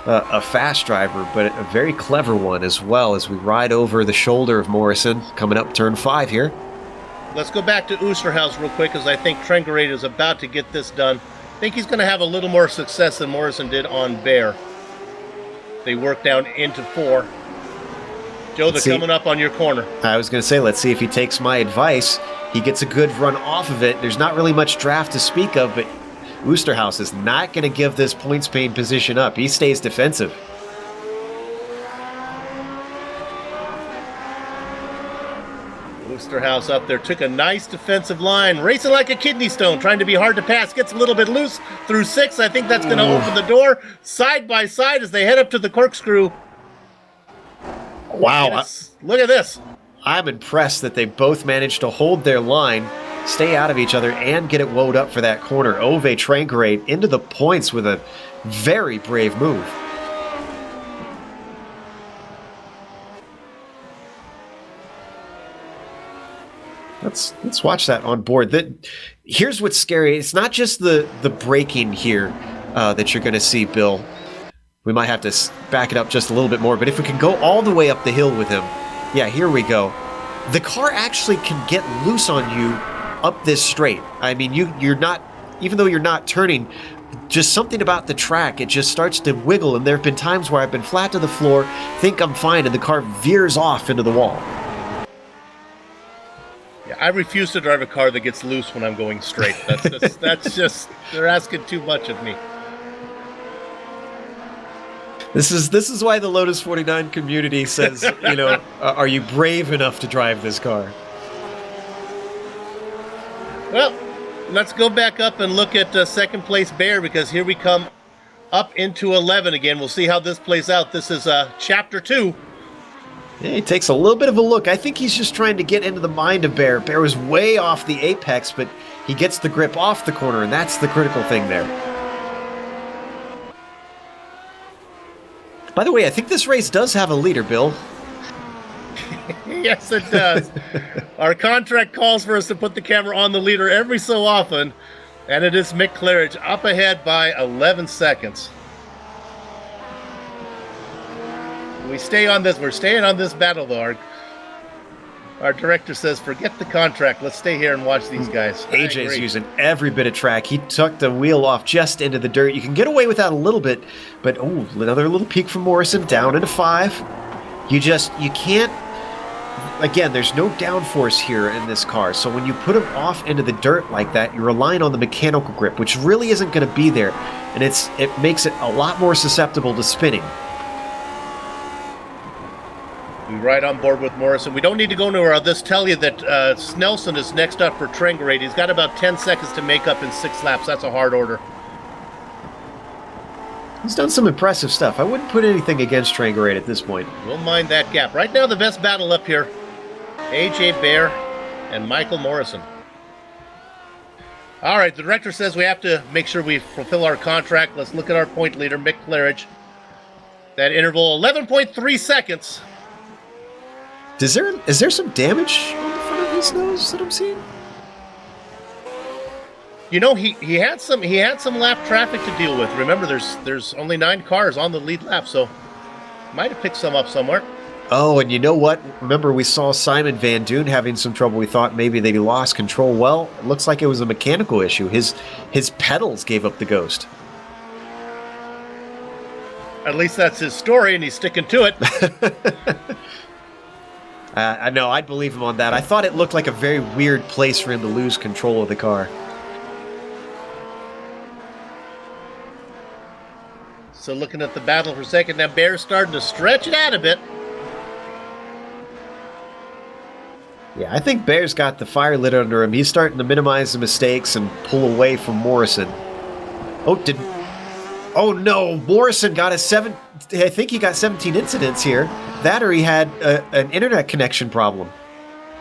a fast driver, but a very clever one as well as we ride over the shoulder of Morrison coming up turn 5 here. Let's go back to Oosterhuis real quick because I think Trengerade is about to get this done. I think he's going to have a little more success than Morrison did on Bear. They work down into 4. Joe, they're coming up on your corner. I was going to say, let's see if he takes my advice. He gets a good run off of it. There's not really much draft to speak of, but Oosterhuis is not going to give this points pain position up. He stays defensive. Oosterhuis up there took a nice defensive line, racing like a kidney stone, trying to be hard to pass. Gets a little bit loose through 6. I think that's going to open the door side by side as they head up to the corkscrew. Wow. Look at this. I'm impressed that they both managed to hold their line, stay out of each other, and get it woed up for that corner. Ove Trangerade into the points with a very brave move. Let's watch that on board. Here's what's scary. It's not just the braking here that you're going to see, Bill. We might have to back it up just a little bit more, but if we can go all the way up the hill with him. Yeah, here we go. The car actually can get loose on you up this straight. I mean, you're not, even though you're not turning, just something about the track, it just starts to wiggle, and there have been times where I've been flat to the floor, think I'm fine, and the car veers off into the wall. Yeah, I refuse to drive a car that gets loose when I'm going straight. That's just, they're asking too much of me. This is why the Lotus 49 community says, are you brave enough to drive this car? Well, let's go back up and look at second place Bear, because here we come up into 11 again. We'll see how this plays out. This is chapter 2. Yeah, he takes a little bit of a look. I think he's just trying to get into the mind of Bear. Bear was way off the apex, but he gets the grip off the corner, and that's the critical thing there. By the way, I think this race does have a leader, Bill. Yes, it does. Our contract calls for us to put the camera on the leader every so often, and it is Mick Claridge up ahead by 11 seconds. We stay on this. We're staying on this battle, though. Our director says, forget the contract. Let's stay here and watch these guys. AJ's using every bit of track. He took the wheel off just into the dirt. You can get away with that a little bit, but another little peak from Morrison down into 5. You can't. Again, there's no downforce here in this car, so when you put him off into the dirt like that, you're relying on the mechanical grip, which really isn't going to be there, and it makes it a lot more susceptible to spinning. We ride on board with Morrison. We don't need to go nowhere. I'll just tell you that Snelson is next up for Trengerade. He's got about 10 seconds to make up in 6 laps. That's a hard order. He's done some impressive stuff. I wouldn't put anything against Trangerade at this point. We'll mind that gap. Right now, the best battle up here, AJ Bear and Michael Morrison. All right, the director says we have to make sure we fulfill our contract. Let's look at our point leader, Mick Claridge. That interval, 11.3 seconds. Is there some damage on the front of his nose that I'm seeing? You know, he had some lap traffic to deal with. Remember, there's only 9 cars on the lead lap, so might have picked some up somewhere. Oh, and you know what? Remember, we saw Simon Van Doon having some trouble. We thought maybe they lost control. Well, it looks like it was a mechanical issue. His pedals gave up the ghost. At least that's his story, and he's sticking to it. I know, I'd believe him on that. I thought it looked like a very weird place for him to lose control of the car. So looking at the battle for a second, now Bear's starting to stretch it out a bit. Yeah, I think Bear's got the fire lit under him. He's starting to minimize the mistakes and pull away from Morrison. Oh no, Morrison got I think he got 17 incidents here. That or he had an internet connection problem.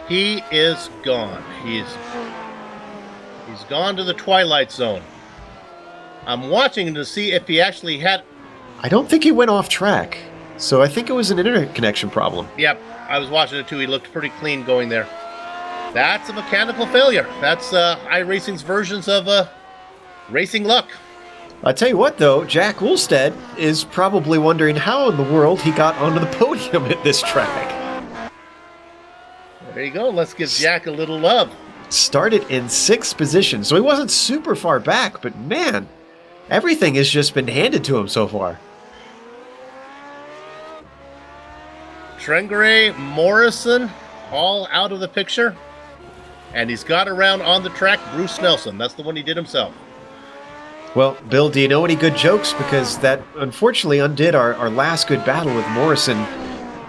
He is gone. He's gone to the Twilight Zone. I'm watching him to see if he actually had... I don't think he went off track. So I think it was an internet connection problem. Yep, I was watching it too. He looked pretty clean going there. That's a mechanical failure. That's iRacing's versions of racing luck. I tell you what, though, Jack Ulstead is probably wondering how in the world he got onto the podium at this track. There you go. Let's give Jack a little love. Started in 6th position, so he wasn't super far back, but man, everything has just been handed to him so far. Trengere, Morrison, all out of the picture. And he's got around on the track Bruce Nelson. That's the one he did himself. Well, Bill, do you know any good jokes? Because that unfortunately undid our last good battle with Morrison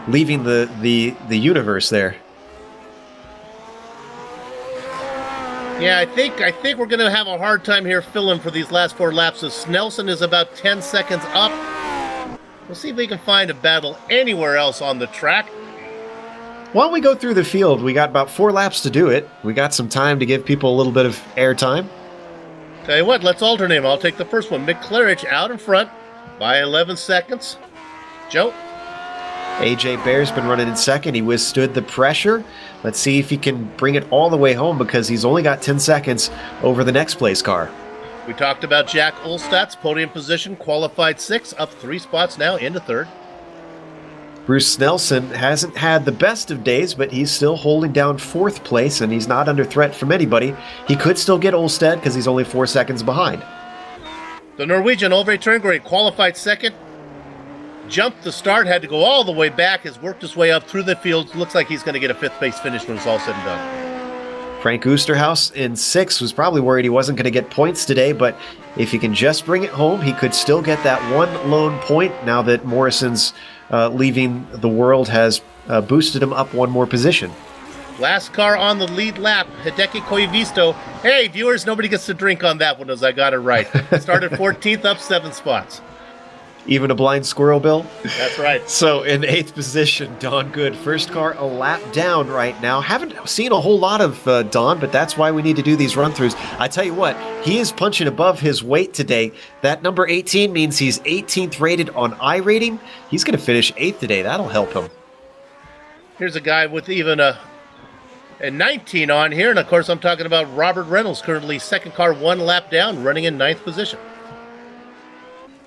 leaving the universe there. Yeah, I think we're going to have a hard time here filling for these last 4 laps. So Nelson is about 10 seconds up. We'll see if we can find a battle anywhere else on the track. While we go through the field, we got about 4 laps to do it. We got some time to give people a little bit of air time. Tell you what, let's alternate. I'll take the first one. Mick Claridge out in front by 11 seconds. Joe? AJ Bear's been running in 2nd. He withstood the pressure. Let's see if he can bring it all the way home because he's only got 10 seconds over the next place car. We talked about Jack Ulstad's podium position, qualified 6th, up 3 spots now into 3rd. Bruce Nelson hasn't had the best of days, but he's still holding down 4th place, and he's not under threat from anybody. He could still get Ulstead because he's only 4 seconds behind. The Norwegian Ove Trengere qualified 2nd. Jumped the start, had to go all the way back, has worked his way up through the field. Looks like he's going to get a 5th place finish when it's all said and done. Frank Oosterhouse in 6th was probably worried he wasn't going to get points today, but if he can just bring it home, he could still get that one lone point now that Morrison's leaving the world has boosted him up 1 more position. Last car on the lead lap, Hideki Koivisto. Hey, viewers, nobody gets to drink on that one as I got it right. Started 14th, up 7 spots. Even a blind squirrel, Bill? That's right. So in 8th position, Don Good. First car a lap down right now. Haven't seen a whole lot of Don, but that's why we need to do these run-throughs. I tell you what, he is punching above his weight today. That number 18 means he's 18th rated on iRating. He's going to finish 8th today. That'll help him. Here's a guy with even a 19 on here, and of course I'm talking about Robert Reynolds, currently 2nd car 1 lap down, running in 9th position.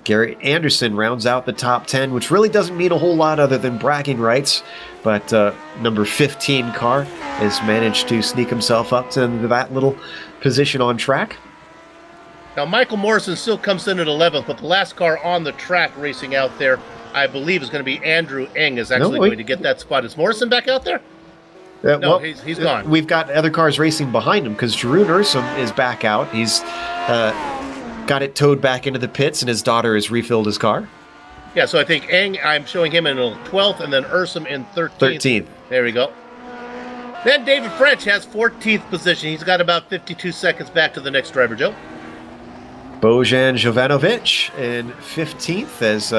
Gary Anderson rounds out the top 10, which really doesn't mean a whole lot other than bragging rights, but number 15 car has managed to sneak himself up to that little position on track. Now Michael Morrison still comes in at 11th, but the last car on the track racing out there, I believe, is going to be Andrew Eng is actually going to get that spot. Is Morrison back out there? No, well, he's gone. We've got other cars racing behind him because Jeroen Ursum is back out. He's got it towed back into the pits, and his daughter has refilled his car. Yeah, so I think Eng, I'm showing him in 12th, and then Ursum in 13th. 13th. There we go. Then David French has 14th position. He's got about 52 seconds back to the next driver, Joe. Bojan Jovanovic in 15th as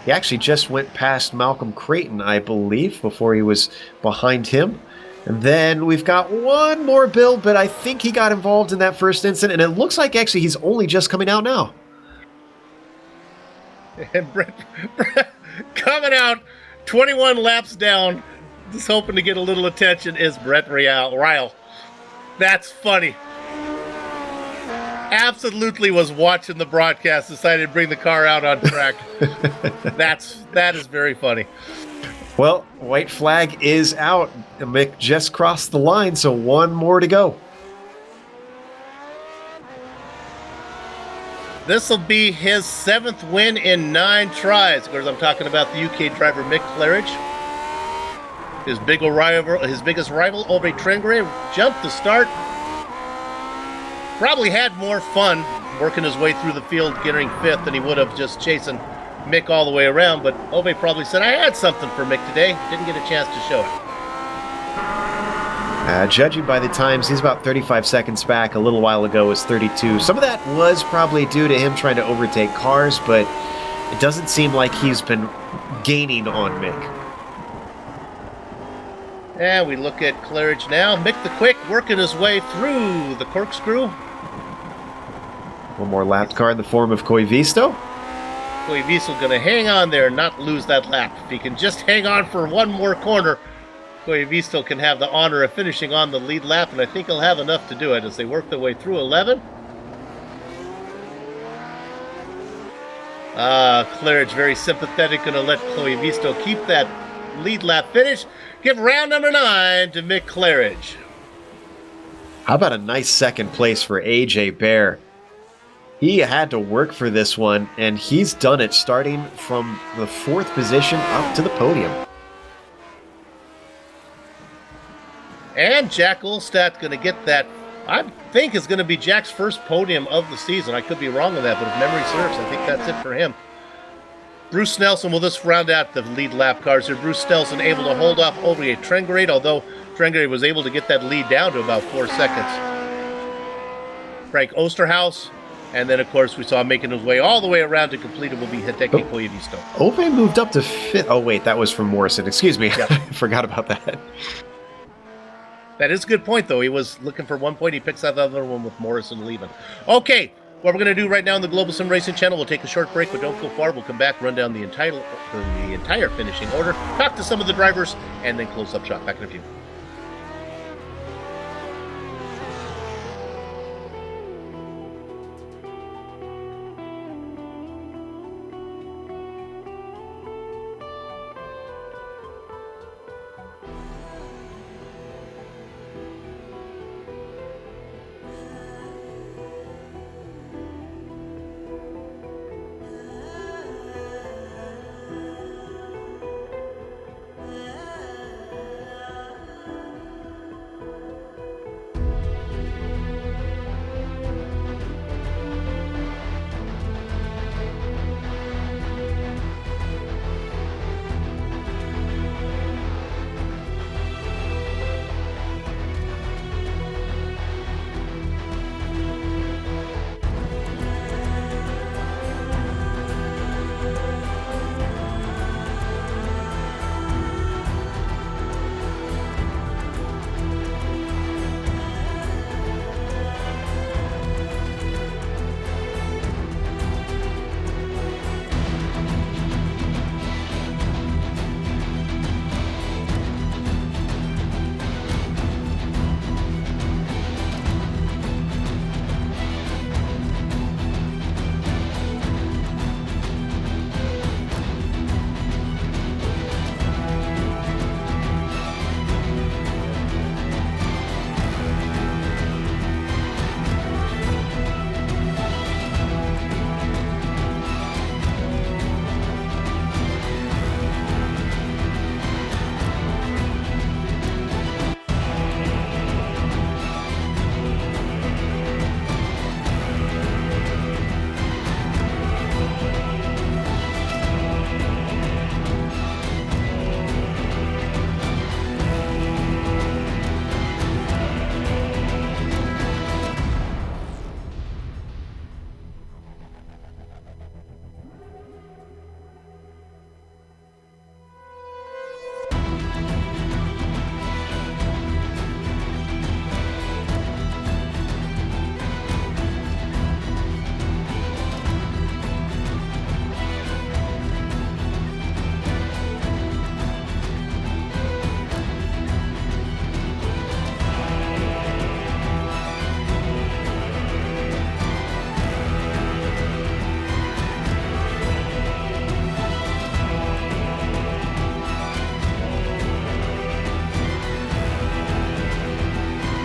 he actually just went past Malcolm Creighton, I believe, before he was behind him. And then we've got one more build, but I think he got involved in that first incident, and it looks like actually he's only just coming out now. And Brett coming out 21 laps down, just hoping to get a little attention, is Brett Ryle. That's funny. Absolutely was watching the broadcast, decided to bring the car out on track. That is very funny. Well, white flag is out. Mick just crossed the line, so one more to go. This will be his 7th win in 9 tries. Of course, I'm talking about the UK driver Mick Claridge. His biggest rival, Ove Trengere, jumped the start. Probably had more fun working his way through the field, getting fifth, than he would have just chasing Mick all the way around. But Ove probably said, I had something for Mick today. Didn't get a chance to show it. Judging by the times, he's about 35 seconds back. A little while ago was 32. Some of that was probably due to him trying to overtake cars, but it doesn't seem like he's been gaining on Mick. And we look at Claridge now. Mick the Quick working his way through the corkscrew. One more lap car in the form of Koivisto. Koivisto going to hang on there and not lose that lap. If he can just hang on for one more corner, Koivisto can have the honor of finishing on the lead lap, and I think he'll have enough to do it as they work their way through 11. Claridge very sympathetic, going to let Koivisto keep that lead lap finish. Give round number 9 to Mick Claridge. How about a nice second place for AJ Bear? He had to work for this one, and he's done it starting from the 4th position up to the podium. And Jack Olstadt's going to get that, I think is going to be Jack's first podium of the season. I could be wrong on that, but if memory serves, I think that's it for him. Bruce Nelson will just round out the lead lap cars here. Bruce Nelson able to hold off Ove Trengere, although Trengere was able to get that lead down to about 4 seconds. Frank Osterhaus, and then of course we saw him making his way all the way around to complete it will be Hideki Koivisto. Ove moved up to 5th. Oh wait, that was from Morrison. Excuse me. Yeah. I forgot about that. That is a good point, though. He was looking for 1 point. He picks that other one with Morrison leaving. Okay, what we're going to do right now on the Global Sim Racing channel, we'll take a short break, but don't go far. We'll come back, run down the entire finishing order, talk to some of the drivers, and then close up shop. Back in a few.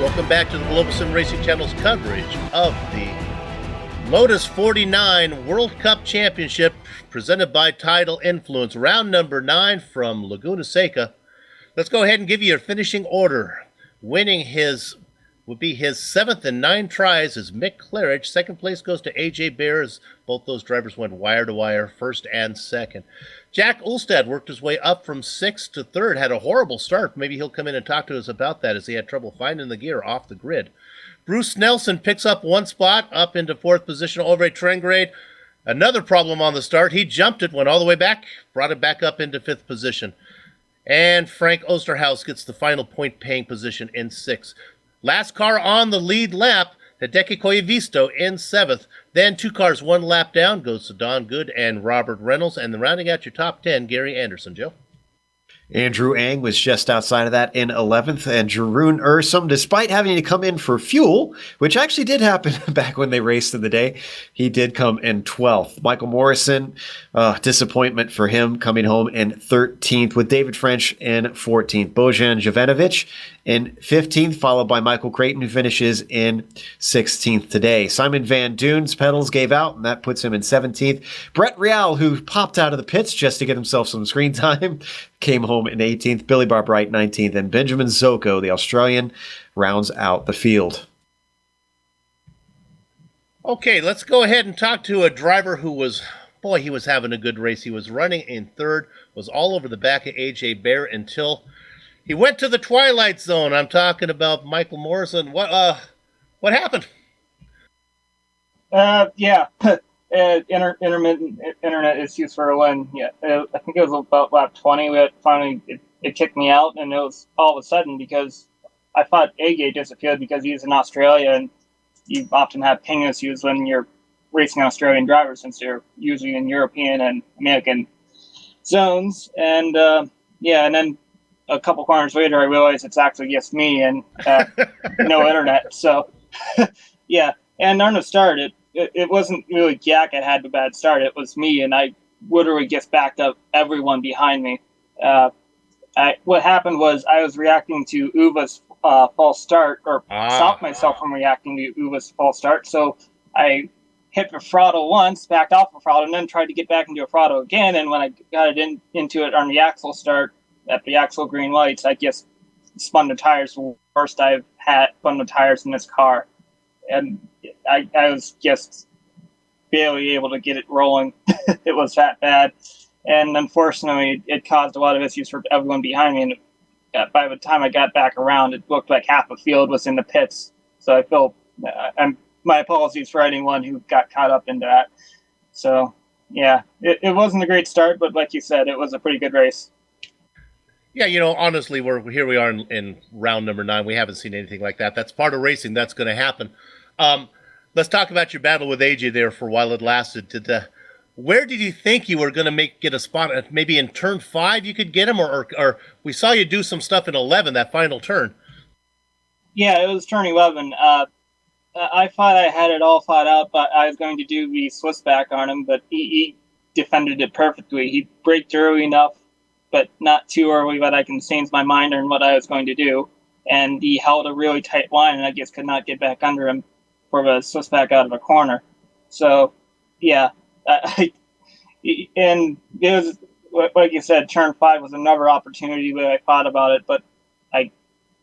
Welcome back to the Global Sim Racing Channel's coverage of the Lotus 49 World Cup Championship presented by Tidal Influence. Round number 9 from Laguna Seca. Let's go ahead and give you your finishing order. Winning would be his 7th in 9 tries is Mick Claridge. Second place goes to AJ Bear, as both those drivers went wire to wire, first and second. Jack Ulstad worked his way up from 6th to 3rd, had a horrible start. Maybe he'll come in and talk to us about that, as he had trouble finding the gear off the grid. Bruce Nelson picks up 1 spot up into 4th position. Ulrich Trengrade, another problem on the start. He jumped it, went all the way back, brought it back up into 5th position. And Frank Osterhaus gets the final point-paying position in 6th. Last car on the lead lap, Hideki Koivisto in 7th. Then 2 cars 1 lap down goes to Don Good and Robert Reynolds. And then rounding out your top 10, Gary Anderson. Joe? Andrew Ang was just outside of that in 11th, and Jeroen Ursum, despite having to come in for fuel, which actually did happen back when they raced in the day, he did come in 12th. Michael Morrison, disappointment for him, coming home in 13th, with David French in 14th. Bojan Jovanovic in 15th, followed by Michael Creighton, who finishes in 16th today. Simon Van Dune's pedals gave out, and that puts him in 17th. Brett Real, who popped out of the pits just to get himself some screen time, came home in 18th. Billy Bob Wright, 19th. And Benjamin Zoko, the Australian, rounds out the field. Okay, let's go ahead and talk to a driver who was, boy, he was having a good race. He was running in 3rd, was all over the back of AJ Bear until he went to the twilight zone. I'm talking about Michael Morrison. What happened? Yeah. Intermittent internet issues for a win. Yeah, I think it was about lap 20 that finally it kicked me out, and it was all of a sudden because I thought A-Gate disappeared because he's in Australia, and you often have ping issues when you're racing Australian drivers since they're usually in European and American zones. And and then a couple corners later, I realized it's actually just me and no internet. So yeah, and on the start, it wasn't really Jack that had the bad start. It was me, and I literally just backed up everyone behind me. What happened was I was reacting to Uva's false start, or stopped myself from reacting to Uva's false start. So I hit the throttle once, backed off the throttle, and then tried to get back into a throttle again. And when I got it into it on the axle start, at the axle green lights, I just spun the tires. The worst I've had spun the tires in this car. And I was just barely able to get it rolling. It was that bad. And unfortunately, it caused a lot of issues for everyone behind me. And by the time I got back around, it looked like half the field was in the pits. So I feel, my apologies for anyone who got caught up into that. So, yeah, it wasn't a great start, but like you said, it was a pretty good race. Yeah, honestly, here we are in round number 9. We haven't seen anything like that. That's part of racing. That's going to happen. Let's talk about your battle with AJ there for a while it lasted. Where did you think you were going to get a spot? Maybe in turn 5 you could get him, or we saw you do some stuff in 11, that final turn. Yeah, it was turn 11. I thought I had it all thought out, but I was going to do the Swiss back on him, but he defended it perfectly. He braked early enough, but not too early that I can change my mind on what I was going to do. And he held a really tight line, and I just could not get back under him for the Swiss back out of a corner. So, yeah. And it was, like you said, turn 5 was another opportunity where I thought about it, but I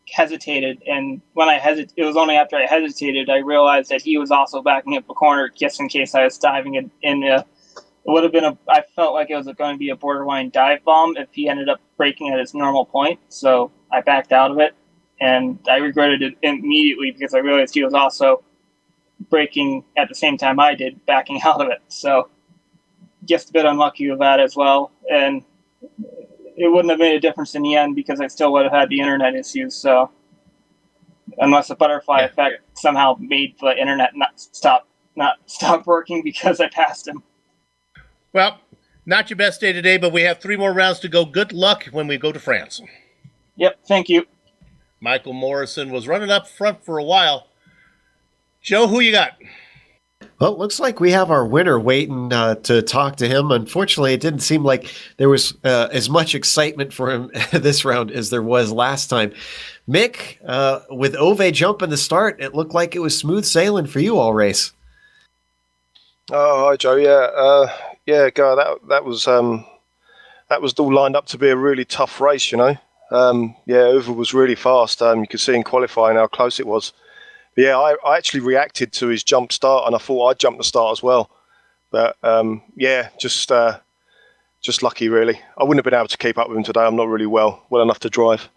hesitated. And when it was only after I hesitated, I realized that he was also backing up the corner just in case I was diving in. It would have been I felt like it was going to be a borderline dive bomb if he ended up braking at his normal point. So I backed out of it, and I regretted it immediately because I realized he was also braking at the same time I did, backing out of it. So just a bit unlucky with that as well. And it wouldn't have made a difference in the end because I still would have had the internet issues. So unless the butterfly effect somehow made the internet not stop working because I passed him. Well, not your best day today, but we have 3 more rounds to go. Good luck when we go to France. Yep, thank you. Michael Morrison was running up front for a while. Joe, who you got? Well, it looks like we have our winner waiting to talk to him. Unfortunately, it didn't seem like there was as much excitement for him this round as there was last time. Mick, with Ove jumping the start, it looked like it was smooth sailing for you all race. Oh, hi, Joe. Yeah, God, that was all lined up to be a really tough race, Uwe was really fast. You could see in qualifying how close it was. But yeah, I actually reacted to his jump start, and I thought I'd jump the start as well. But just lucky, really. I wouldn't have been able to keep up with him today. I'm not really well enough to drive.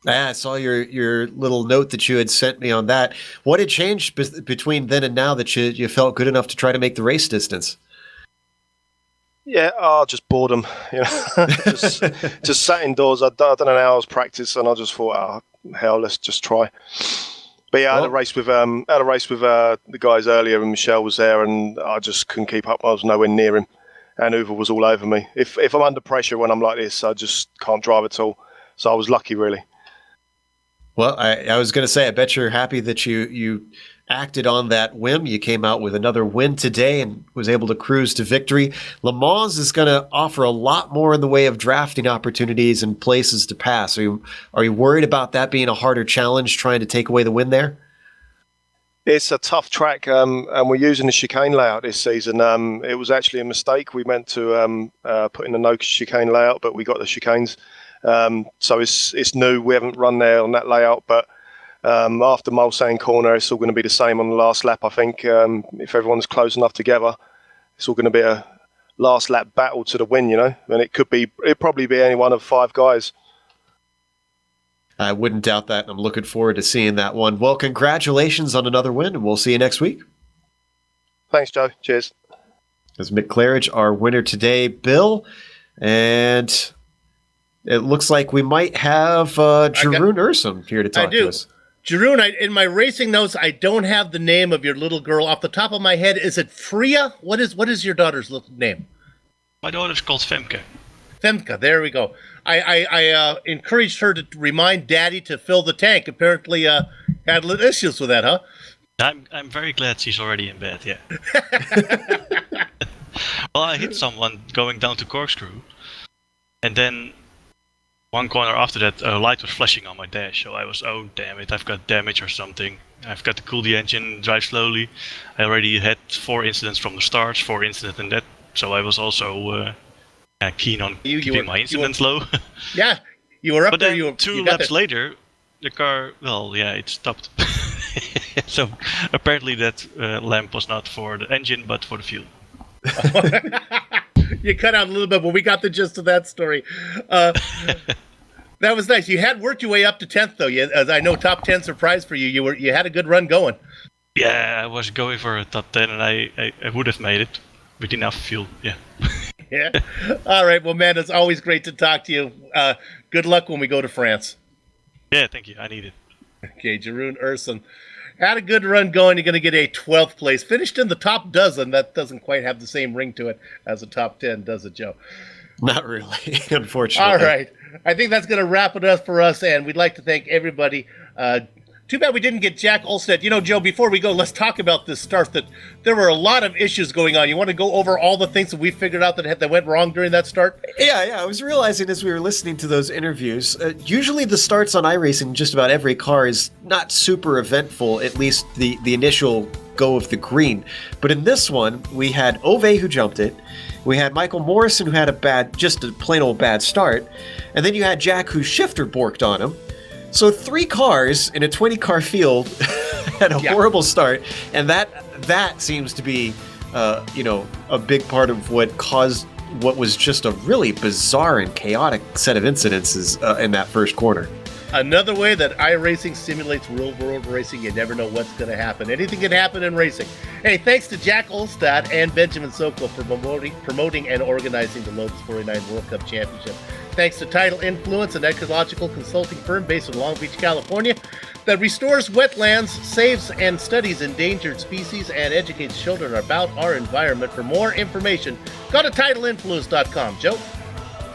I saw your little note that you had sent me on that. What had changed between then and now that you felt good enough to try to make the race distance? Yeah, just boredom. Just sat indoors. I'd done an hour's practice, and I just thought, hell, let's just try. But yeah, I had a race with the guys earlier, and Michelle was there, and I just couldn't keep up. I was nowhere near him, and Uwe was all over me. If I'm under pressure when I'm like this, I just can't drive at all. So I was lucky, really. Well, I was going to say, I bet you're happy that you acted on that whim. You came out with another win today and was able to cruise to victory. Le Mans is going to offer a lot more in the way of drafting opportunities and places to pass. Are you worried about that being a harder challenge, trying to take away the win there? It's a tough track, and we're using the chicane layout this season. It was actually a mistake. We meant to put in a no chicane layout, but we got the chicanes. So it's new. We haven't run there on that layout, but after Mulsanne Corner, it's all going to be the same on the last lap. I think if everyone's close enough together, it's all going to be a last lap battle to the win, and it'd probably be any one of 5 guys. I wouldn't doubt that, and I'm looking forward to seeing that one. Well, congratulations on another win, and we'll see you next week. Thanks, Joe. Cheers. As Mick Claridge, our winner today, Bill, and it looks like we might have Jeroen Ursum here to talk to us. Jeroen, in my racing notes, I don't have the name of your little girl off the top of my head. Is it Freya? What is your daughter's little name? My daughter's called Femke. Femke, there we go. I encouraged her to remind Daddy to fill the tank. Apparently, had little issues with that, huh? I'm very glad she's already in bed. Yeah. Well, I hit someone going down to corkscrew, and then one corner after that, a light was flashing on my dash. So I was, oh damn it, I've got damage or something. I've got to cool the engine, drive slowly. I already had 4 incidents from the start, 4 incidents in that. So I was also keen on keeping my incidents low. Yeah, you were up but there. Then 2 laps later, the car, it stopped. So apparently that lamp was not for the engine, but for the fuel. You cut out a little bit, but we got the gist of that story. That was nice. You had worked your way up to 10th, though. As I know, top 10 surprise for you. You had a good run going. Yeah, I was going for a top 10, and I would have made it with enough fuel. Yeah. Yeah. All right. Well, man, it's always great to talk to you. Good luck when we go to France. Yeah, thank you. I need it. Okay, Jeroen Ursum. Had a good run going. You're going to get a 12th place. Finished in the top dozen. That doesn't quite have the same ring to it as a top 10, does it, Joe? Not really, unfortunately. All right. I think that's going to wrap it up for us, and we'd like to thank everybody. Too bad we didn't get Jack Olstead. Joe, before we go, let's talk about this start. That there were a lot of issues going on. You want to go over all the things that we figured out that went wrong during that start? Yeah. I was realizing as we were listening to those interviews, usually the starts on iRacing, just about every car is not super eventful, at least the initial go of the green. But in this one, we had Ove who jumped it. We had Michael Morrison who had just a plain old bad start. And then you had Jack whose shifter borked on him. So 3 cars in a 20-car field had a horrible start, and that seems to be, a big part of what caused what was just a really bizarre and chaotic set of incidences in that first corner. Another way that iRacing simulates real-world racing. You never know what's going to happen. Anything can happen in racing. Hey, thanks to Jack Olstad and Benjamin Sokol for promoting and organizing the Lotus 49 World Cup Championship. Thanks to Tidal Influence, an ecological consulting firm based in Long Beach, California, that restores wetlands, saves and studies endangered species, and educates children about our environment. For more information, go to TidalInfluence.com. Joe?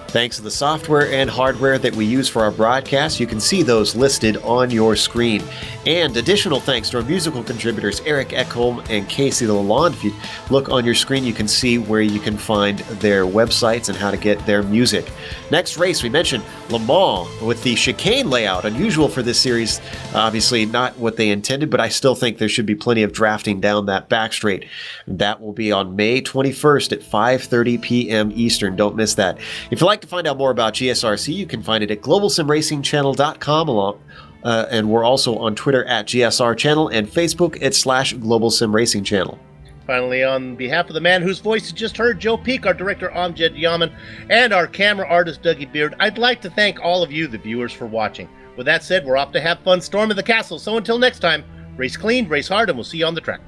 Thanks to the software and hardware that we use for our broadcast. You can see those listed on your screen. And additional thanks to our musical contributors, Eric Ekholm and Casey Lalonde. If you look on your screen, you can see where you can find their websites and how to get their music. Next race, we mentioned Le Mans with the chicane layout. Unusual for this series, obviously not what they intended, but I still think there should be plenty of drafting down that back straight. That will be on May 21st at 5:30 p.m. Eastern. Don't miss that. If you like like to find out more about GSRC, you can find it at globalsimracingchannel.com and we're also on Twitter at GSR Channel and Facebook at /Global Sim Racing Channel. Finally, on behalf of the man whose voice you just heard, Joe Peak, our director Amjad Yaman, and our camera artist Dougie Beard, I'd like to thank all of you, the viewers, for watching. With that said, we're off to have fun storming the castle. So until next time, race clean, race hard, and we'll see you on the track.